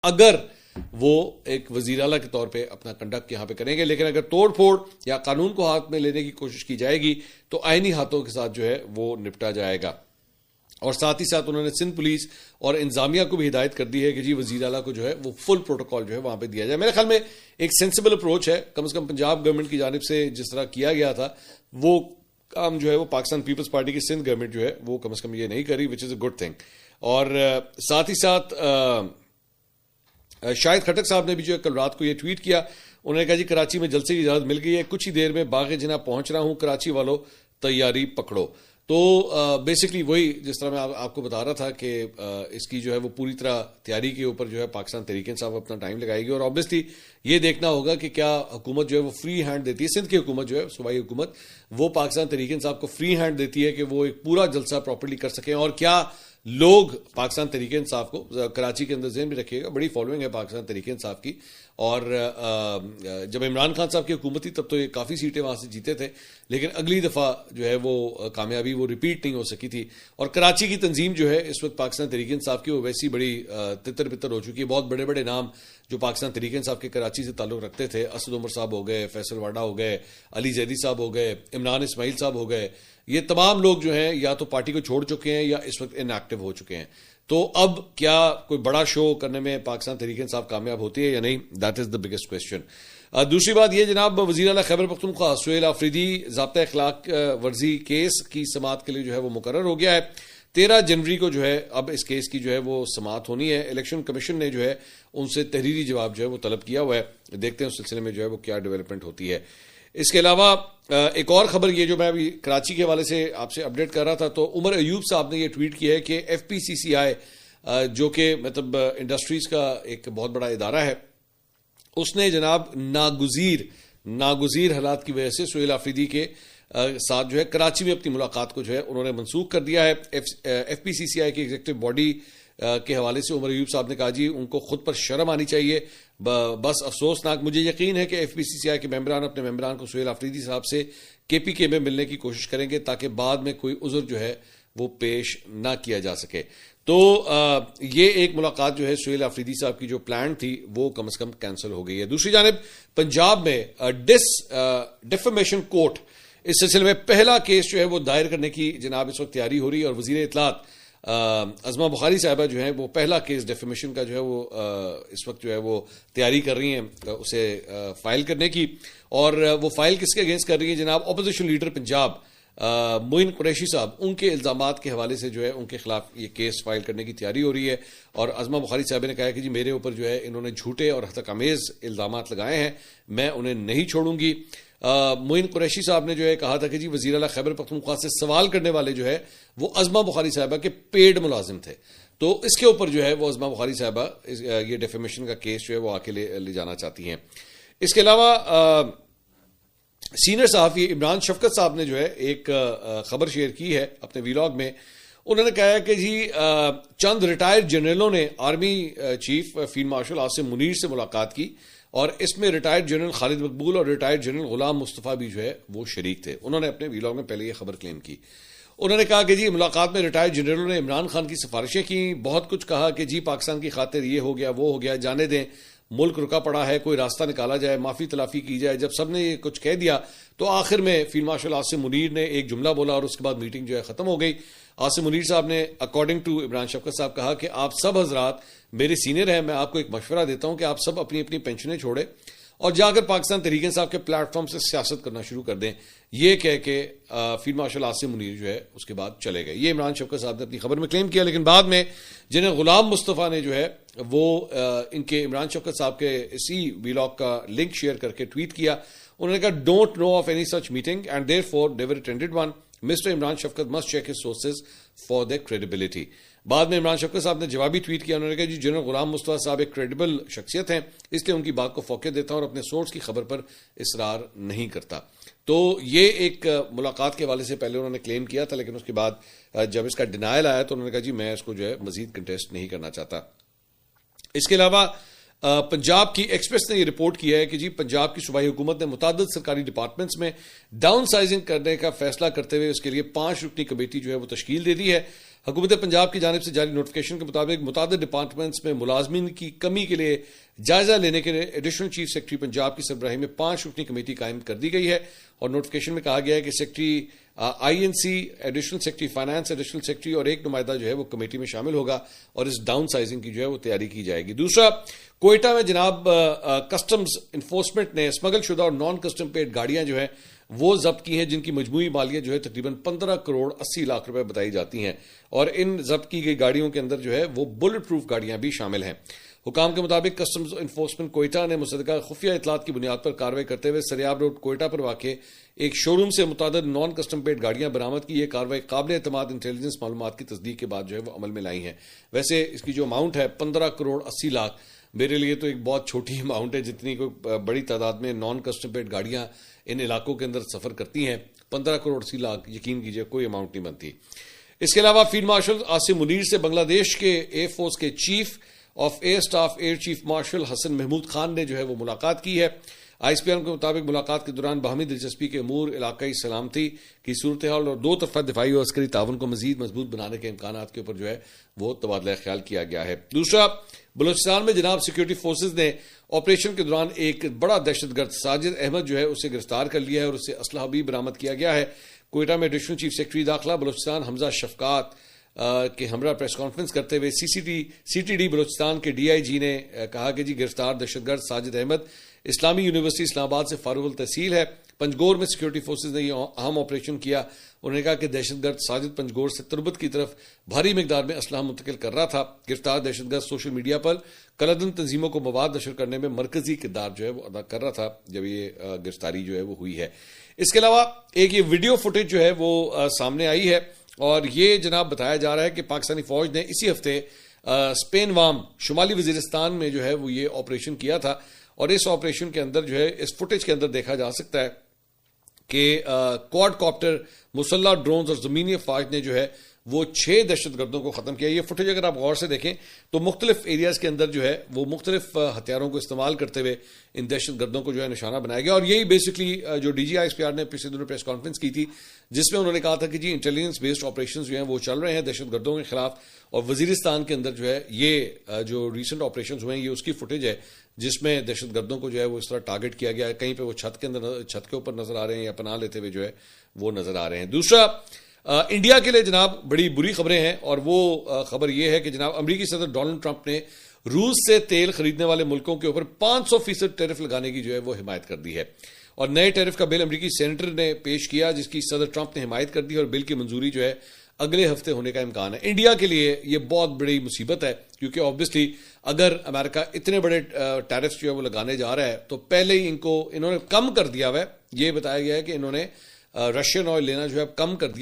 अगर वो एक वजीर आला के तौर पे अपना कंडक्ट यहां पे करेंगे। लेकिन अगर तोड़ फोड़ या कानून को हाथ में लेने की कोशिश की जाएगी तो आईनी हाथों के साथ जो है वो निपटा जाएगा। और साथ ही साथ उन्होंने सिंध पुलिस और इंतजामिया को भी हिदायत कर दी है कि जी वजीर आला को जो है वो फुल प्रोटोकॉल जो है वहां पे दिया जाए। मेरे ख्याल में एक सेंसिबल अप्रोच है, कम से कम पंजाब गवर्नमेंट की जानिब से जिस तरह किया गया था वो काम जो है वो पाकिस्तान पीपल्स पार्टी की सिंध गवर्नमेंट जो है वो कम से कम ये नहीं करी, which is a good thing. और साथ ही साथ शाहिद खटक साहब ने भी जो है कल रात को ये ट्वीट किया। उन्होंने कहा जी कराची में जलसे की इजाजत मिल गई है, कुछ ही देर में बाग जिना पहुंच रहा हूं, कराची वालों तैयारी पकड़ो। तो बेसिकली वही जिस तरह मैं आपको बता रहा था कि इसकी जो है वो पूरी तरह तैयारी के ऊपर जो है पाकिस्तान तहरीक इंसाफ अपना टाइम लगाएगी। और ऑब्वियसली ये देखना होगा कि क्या हुकूमत जो है वो फ्री हैंड देती है, सिंध की हुकूमत जो है सूबाई हुकूमत वो पाकिस्तान तहरीक इंसाफ को फ्री हैंड देती है कि वो एक पूरा जलसा प्रॉपर्ली कर सकें। और क्या लोग पाकिस्तान तहरीक इंसाफ को कराची के अंदर ज़हन में रखिएगा, बड़ी फॉलोइंग है पाकिस्तान तहरीक इंसाफ की। और जब इमरान खान साहब की हुकूमत थी तब तो ये काफ़ी सीटें वहां से जीते थे, लेकिन अगली दफ़ा जो है वो कामयाबी वो रिपीट नहीं हो सकी थी। और कराची की तंजीम जो है इस वक्त पाकिस्तान तहरीक इंसाफ की वो वैसी बड़ी तितर बितर हो चुकी है। बहुत बड़े बड़े नाम जो पाकिस्तान तहरीक इंसाफ के कराची से ताल्लुक रखते थे, असद उमर साहब हो गए, फैसल वाडा हो गए, अली जैदी साहब हो गए, इमरान इस्माइल साहब हो गए, ये तमाम लोग जो हैं या तो पार्टी को छोड़ चुके हैं या इस वक्त इनएक्टिव हो चुके हैं। तो अब क्या कोई बड़ा शो करने में पाकिस्तान तहरीक इंसाफ कामयाब होती है या नहीं, that is the biggest question. दूसरी बात यह जनाब, वजीर आला खैबर पख्तूनख्वा सुहेल आफरीदी ज़ाब्ता अखलाक वर्जी केस की समाअत के लिए जो है वो मुकर्रर हो गया है। 13 जनवरी को जो है अब इस केस की जो है वो समाअत होनी है। इलेक्शन कमीशन ने जो है उनसे तहरीरी जवाब जो है वो तलब किया हुआ है, देखते हैं उस सिलसिले में जो है वो क्या डेवलपमेंट होती है। इसके अलावा एक और खबर ये जो मैं अभी कराची के हवाले से आपसे अपडेट कर रहा था, तो उमर अयूब साहब ने ये ट्वीट किया है कि FPCCI जो कि मतलब इंडस्ट्रीज का एक बहुत बड़ा इदारा है, उसने जनाब नागुजीर हालात की वजह से सुहेल आफरीदी के साथ जो है कराची में अपनी मुलाकात को जो है उन्होंने मनसूख कर दिया है। FPCCI की एग्जीक्यूटिव बॉडी के हवाले से उमर अयूब साहब ने कहा जी उनको खुद पर शर्म आनी चाहिए, बस अफसोसनाक। मुझे यकीन है कि FPCCI के मेंबरान अपने मेंबरान को सुहेल आफरीदी साहब से KPK में मिलने की कोशिश करेंगे ताकि बाद में कोई उज़र जो है वो पेश ना किया जा सके। तो ये एक मुलाकात जो है सुहेल आफरीदी साहब की जो प्लान थी वो कम से कम कैंसिल हो गई है। दूसरी जानिब पंजाब में डिफेमेशन कोर्ट इस सिलसिले में पहला केस जो है वो दायर करने की जनाब इस वक्त तैयारी हो रही है। और वजीर इत्तलात अज़मा बुखारी साहबा जो है वो पहला केस डेफेमेशन का जो है वो इस वक्त जो है वो तैयारी कर रही हैं उसे फाइल करने की। और वो फाइल किसके अगेंस्ट कर रही है जनाब, अपोजिशन लीडर पंजाब मोइन कुरैशी साहब, उनके इल्जामात के हवाले से जो है उनके खिलाफ ये केस फाइल करने की तैयारी हो रही है। और अज़मा बुखारी साहब ने कहा है कि जी मेरे ऊपर जो है इन्होंने झूठे और हतकआमेज इल्जामात लगाए हैं, मैं उन्हें नहीं छोड़ूंगी। मोइन कुरैशी साहब ने जो है कहा था कि जी वज़ीर आला खैबर पख्तूनख्वा से सवाल करने वाले जो है वो अज़मा बुखारी साहबा के पेड मुलाजिम थे। तो इसके ऊपर जो है वो अज़मा बुखारी साहबा ये डेफेमेशन का केस जो है वो आके ले जाना चाहती हैं। इसके अलावा सीनियर सहाफ़ी इमरान शफकत साहब ने जो है एक खबर शेयर की है अपने वीलॉग में। उन्होंने कहा है कि जी चंद रिटायर्ड जनरलों ने army chief field marshal Asim Munir से मुलाकात की और इसमें रिटायर्ड जनरल खालिद मकबूल और रिटायर्ड जनरल गुलाम मुस्तफ़ा भी जो है वो शरीक थे। उन्होंने अपने वीलॉग में पहले ये खबर क्लेम की। उन्होंने कहा कि जी मुलाकात में रिटायर्ड जनरलों ने इमरान खान की सिफारिशें की, बहुत कुछ कहा कि जी पाकिस्तान की खातिर ये हो गया वो हो गया, जाने दें, मुल्क रुका पड़ा है, कोई रास्ता निकाला जाए, माफी तलाफी की जाए। जब सबने ये कुछ कह दिया तो आखिर में फील्ड मार्शल आसिम मुनीर ने एक जुमला बोला और उसके बाद मीटिंग जो है खत्म हो गई। आसिम मुनीर साहब ने अकॉर्डिंग टू इमरान शफकत साहब कहा कि आप सब हजरात मेरे सीनियर हैं, मैं आपको एक मशवरा देता हूं कि आप सब अपनी अपनी पेंशनें छोड़े और जाकर पाकिस्तान तहरीक इंसाफ के प्लेटफॉर्म से सियासत करना शुरू कर दें। ये कह के फील्ड मार्शल आसिम मुनीर जो है उसके बाद चले गए। ये इमरान शफकत साहब ने अपनी खबर में क्लेम किया। लेकिन बाद में जिन्हें गुलाम मुस्तफ़ा ने जो है वो इनके इमरान शफकत साहब के इसी वीलॉग का लिंक शेयर करके ट्वीट किया। उन्होंने कहा don't know of any such meeting and therefore never attended one, mister Imran Shafqat must check his sources for their credibility. बाद में इमरान शफकत साहब ने जवाबी ट्वीट किया। उन्होंने कहा जी जनरल गुलाम मुस्तफ़ा साहब एक क्रेडिबल शख्सियत हैं, इसलिए उनकी बात को फोकस देता हूं और अपने सोर्स की खबर पर इसरार नहीं करता। तो ये एक मुलाकात के हवाले से पहले उन्होंने क्लेम किया था, लेकिन उसके बाद जब इसका डिनायल आया तो उन्होंने कहा जी मैं इसको जो है मजीद कंटेस्ट नहीं करना चाहता। इसके अलावा पंजाब की एक्सप्रेस ने यह रिपोर्ट किया है कि जी पंजाब की सूबाई हुकूमत ने मुताद्दिद सरकारी डिपार्टमेंट्स में डाउन साइजिंग करने का फैसला करते हुए उसके लिए 5 रुकनी कमेटी जो है वो तश्कील दे दी है। हुकूमत पंजाब की जानिब से जारी नोटिफिकेशन के मुताबिक मुताबिक डिपार्टमेंट्स में मुलाजमीन की कमी के लिए जायजा लेने के लिए एडिशनल चीफ सेक्रेटरी पंजाब की सरबराही में 5 रुकनी कमेटी कायम कर दी गई है। और नोटिफिकेशन में कहा गया है कि secretary INC, additional secretary finance, additional secretary और एक नुमाइंदा जो है वो कमेटी में शामिल होगा और इस डाउन साइजिंग की जो है वो तैयारी की जाएगी। दूसरा, कोयटा में जनाब कस्टम्स इन्फोर्समेंट ने स्मगल शुदा और नॉन कस्टम पेड गाड़ियां जो है वो जब्त की हैं, जिनकी मजमूई मालियत जो है तकरीबन 15 करोड़ 80 लाख रुपए बताई जाती हैं। और इन जब्त की गई गाड़ियों के अंदर जो है वो बुलेट प्रूफ गाड़ियां भी शामिल हैं। हुकाम के मुताबिक कस्टम्स इन्फोर्समेंट कोयटा ने मुसद्दका खुफिया इतलात की बुनियाद पर कार्रवाई करते हुए सरियाब रोड कोयटा पर वाक़े एक शोरूम से मुतादिद नॉन कस्टम पेड गाड़ियां बरामद की। यह कार्रवाई काबिल एतमाद इंटेलिजेंस मालूमात की तस्दीक के बाद जो है वो अमल में लाई है। वैसे इसकी जो अमाउंट है 15 करोड़ 80 लाख, मेरे लिए तो एक बहुत छोटी अमाउंट है, जितनी कोई बड़ी तादाद में नॉन कस्टम पेड गाड़ियां इन इलाकों के अंदर सफर करती हैं। 15 करोड़ 80 लाख यकीन कीजिए कोई अमाउंट नहीं बनती। इसके अलावा फील्ड मार्शल आसिम मुनीर से बांग्लादेश के एयरफोर्स के chief of air staff air chief marshal Hasan Mahmood Khan ने जो है वो मुलाकात की है। ISPR के मुताबिक मुलाकात के दौरान बाहमी दिलचस्पी के अमूर, इलाकाई सलामती की सूरत हाल और दो तरफा दिफाई और अस्करी ताउन को मजीद मजबूत बनाने के इम्कान के ऊपर जो है वो तबादला ख्याल किया गया है। दूसरा, बलूचिस्तान में जनाब सिक्योरिटी फोर्सेज ने ऑपरेशन के दौरान एक बड़ा दहशतगर्द साजिद अहमद जो है उसे गिरफ्तार कर लिया है और उससे असलहा भी बरामद किया गया है। कोयटा में एडिशनल चीफ सेक्रेटरी दाखिला बलूचिस्तान हमजा शफकात के हमरा प्रेस कॉन्फ्रेंस करते हुए CTD बलूचिस्तान के DIG ने कहा कि जी गिरफ्तार दहशतगर्द साजिद अहमद इस्लामी यूनिवर्सिटी इस्लामाबाद से फारुल तहसील है। पंजगोर में सिक्योरिटी फोर्सेज ने यह अहम ऑपरेशन किया। उन्होंने कहा कि दहशतगर्द साजिद पंजगोर से तुरबत की तरफ भारी मिकदार में असलहा मुंतकिल कर रहा था। गिरफ्तार दहशतगर्द सोशल मीडिया पर कलदन तंजीमों को मवाद नशर करने में मरकजी किरदार जो है वो अदा कर रहा था जब ये गिरफ्तारी जो है वो हुई है। इसके अलावा एक ये वीडियो फुटेज जो है वो सामने आई है और ये जनाब बताया जा रहा है कि पाकिस्तानी फौज ने इसी हफ्ते स्पेन वाम शुमाली वजीरिस्तान में जो है वो ये ऑपरेशन किया था। और इस ऑपरेशन के अंदर जो है इस फुटेज के अंदर देखा जा सकता है कि क्वाड कॉप्टर, मुसल्ला ड्रोन्स और जमीनी अफवाज ने जो है वो 6 दहशतगर्दों को खत्म किया। ये फुटेज अगर आप गौर से देखें तो मुख्तलिफ एरियाज के अंदर जो है वो मुख्तलिफ हथियारों को इस्तेमाल करते हुए इन दहशतगर्दों को जो है निशाना बनाया गया। और यही बेसिकली जो DG ISPR ने पिछले दिनों प्रेस कॉन्फ्रेंस की थी, जिसमें उन्होंने कहा था कि जी इंटेलिजेंस बेस्ड ऑपरेशन जो है वो चल रहे हैं दहशतगर्दों के खिलाफ। और वजीरिस्तान के अंदर जो है ये जो रिसेंट ऑपरेशन हुए हैं ये उसकी फुटेज है जिसमें दहशतगर्दों को जो है वो इस तरह टारगेट किया गया है। कहीं पे वो छत के ऊपर नजर आ रहे हैं या पनाह लेते हुए जो है वो नजर आ रहे हैं। दूसरा, इंडिया के लिए जनाब बड़ी बुरी खबरें हैं और वो खबर यह है कि जनाब अमेरिकी सदर डोनाल्ड ट्रंप ने रूस से तेल खरीदने वाले मुल्कों के ऊपर 500% टैरिफ लगाने की जो है वो हिमायत कर दी है। और नए टैरिफ का बिल अमेरिकी सेनेटर ने पेश किया जिसकी सदर ट्रंप ने हिमायत कर दी और बिल की मंजूरी जो है अगले हफ्ते होने का इम्कान है। इंडिया के लिए यह बहुत बड़ी मुसीबत है क्योंकि ऑब्वियसली अगर अमेरिका इतने बड़े टैरिफ जो है वो लगाने जा रहा है तो पहले ही इन्होंने कम कर दिया हुआ है। यह बताया गया है कि इन्होंने रशियन ऑयल लेना जो है कम कर दिया।